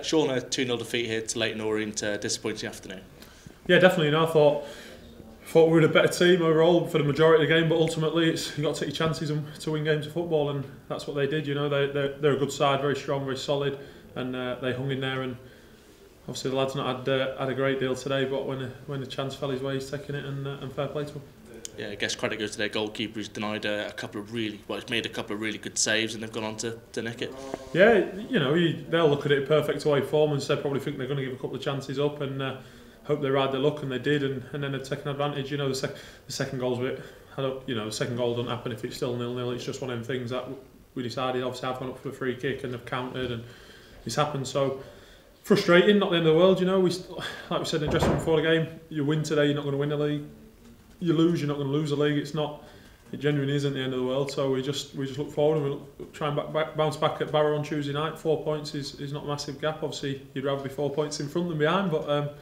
Shaun, a 2-0 defeat here to Leyton Orient, disappointing afternoon. Yeah, definitely. I thought we were a better team overall for the majority of the game, but ultimately you've got to take your chances to win games of football, and that's what they did. You know, they're a good side, very strong, very solid, and they hung in there. And obviously the lad's not had a great deal today, but when the chance fell his way, he's taking it, and fair play to him. Yeah, I guess credit goes to their goalkeeper who's denied he's made a couple of really good saves, and they've gone on to nick it. Yeah, you know, they'll look at it perfect away form, and so probably think they're going to give a couple of chances up, and hope they ride their luck, and they did, and then they've taken advantage. You know, the second goal's a bit. The second goal doesn't happen if it's still 0-0. It's just one of them things that we decided. Obviously, I've gone up for the free kick, and they've countered, and it's happened. So frustrating, not the end of the world. You know, like we said in the dressing room before the game, you win today, you're not going to win the league. You lose, you're not going to lose the league. It genuinely isn't the end of the world. So we just look forward, and we'll try and bounce back at Barrow on Tuesday night. 4 points is not a massive gap. Obviously, you'd rather be 4 points in front than behind, but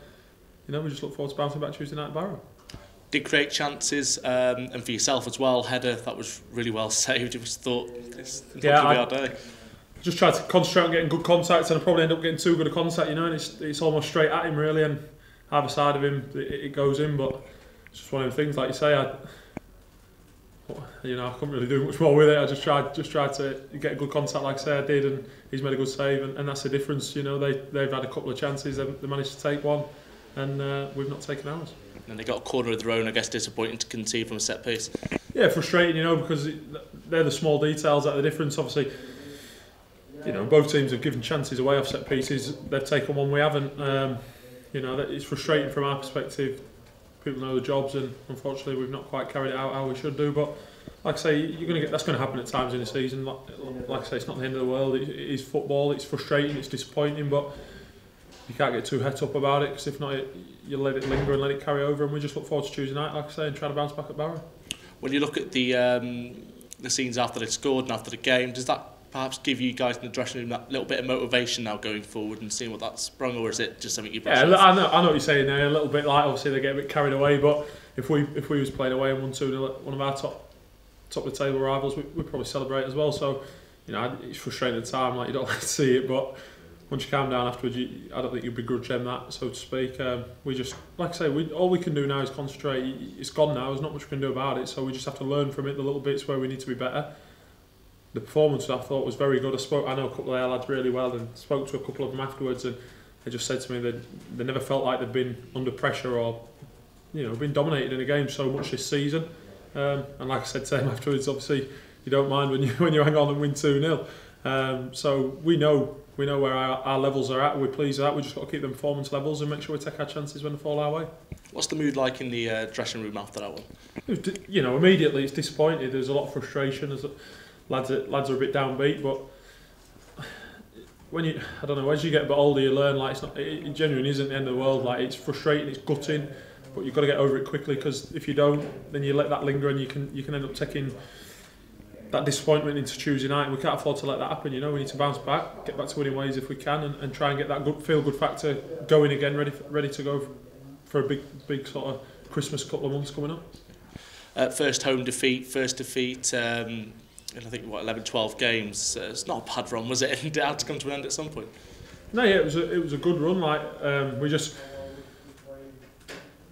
you know, we just look forward to bouncing back Tuesday night at Barrow. Did create chances, and for yourself as well. Header that was really well saved. You just thought this could be our day. Just tried to concentrate on getting good contact, and I probably end up getting too good a contact, you know, and it's almost straight at him really, and either side of him it goes in, but it's just one of the things, like you say, I couldn't really do much more with it. I just tried to get a good contact, like I say I did, and he's made a good save, and that's the difference. You know, they've had a couple of chances, they managed to take one, and we've not taken ours. And they got a corner of their own, I guess disappointing to concede from a set piece. Yeah, frustrating, you know, because they're the small details that are the difference. Obviously, you know, both teams have given chances away off set pieces. They've taken one, we haven't. You know, it's frustrating from our perspective. People know the jobs, and unfortunately we've not quite carried it out how we should do. But like I say, that's going to happen at times in the season. Like I say, it's not the end of the world. It is football. It's frustrating. It's disappointing, but you can't get too het up about it, because if not, you'll let it linger and let it carry over. And we just look forward to Tuesday night, like I say, and try to bounce back at Barrow. When you look at the scenes after they scored and after the game, does that perhaps give you guys in the dressing room that little bit of motivation now going forward and seeing what that's sprung, or is it just something you've I know what you're saying there. A little bit like, obviously they get a bit carried away, but if we was playing away and won 2-0 one of our top of the table rivals, we'd probably celebrate as well. So, you know, it's frustrating at the time, like you don't like to see it, but once you calm down afterwards, I don't think you'd begrudge them that, so to speak. We just, like I say, all we can do now is concentrate. It's gone now. There's not much we can do about it, so we just have to learn from it. The little bits where we need to be better. The performance I thought was very good. I know a couple of our lads really well, and spoke to a couple of them afterwards, and they just said to me that they never felt like they've been under pressure or, you know, been dominated in a game so much this season. And like I said to them afterwards, obviously you don't mind when you hang on and win 2-0. So we know where our levels are at. We're pleased with that. We just got to keep them performance levels and make sure we take our chances when they fall our way. What's the mood like in the dressing room after that one? You know, immediately it's disappointed. There's a lot of frustration. Lads are a bit downbeat, but I don't know, as you get a bit older, you learn like it genuinely isn't the end of the world. Like, it's frustrating, it's gutting, but you've got to get over it quickly, because if you don't, then you let that linger, and you can end up taking that disappointment into Tuesday night. We can't afford to let that happen. You know, we need to bounce back, get back to winning ways if we can, and try and get that feel-good factor going again, ready to go for a big sort of Christmas couple of months coming up. First defeat. And I think 11-12 games. It's not a bad run, was it? And it had to come to an end at some point. No, yeah, it was a good run. Like we just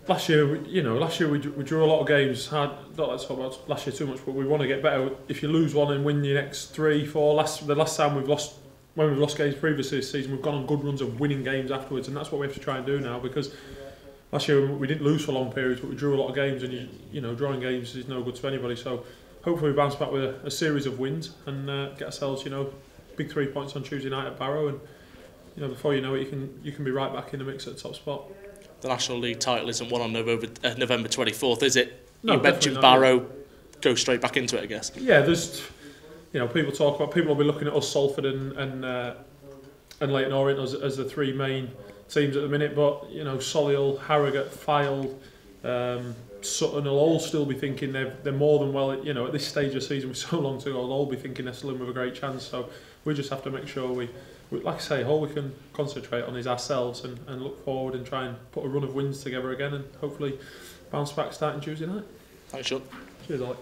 last year we drew a lot of games. Don't like to talk about last year too much, but we want to get better. If you lose one and win your next 3, 4, the last time we've lost games previously this season, we've gone on good runs of winning games afterwards, and that's what we have to try and do now, because last year we didn't lose for long periods, but we drew a lot of games, and you know, drawing games is no good to anybody. So hopefully we bounce back with a series of wins and get ourselves, you know, big 3 points on Tuesday night at Barrow, and you know, before you know it, you can be right back in the mix at the top spot. The National League title isn't won on November 24th, is it? No, you mentioned Barrow, go straight back into it, I guess. Yeah, there's, you know, people will be looking at us, Salford and Leyton Orient as the 3 main teams at the minute, but you know, Solihull, Harrogate, Fylde, Sutton will all still be thinking they're more than well. You know, at this stage of the season with so long to go, they'll all be thinking they're still in with a great chance. So we just have to make sure we like I say, all we can concentrate on is ourselves and look forward and try and put a run of wins together again, and hopefully bounce back starting Tuesday night. Thanks, Shaun. Cheers, Alec.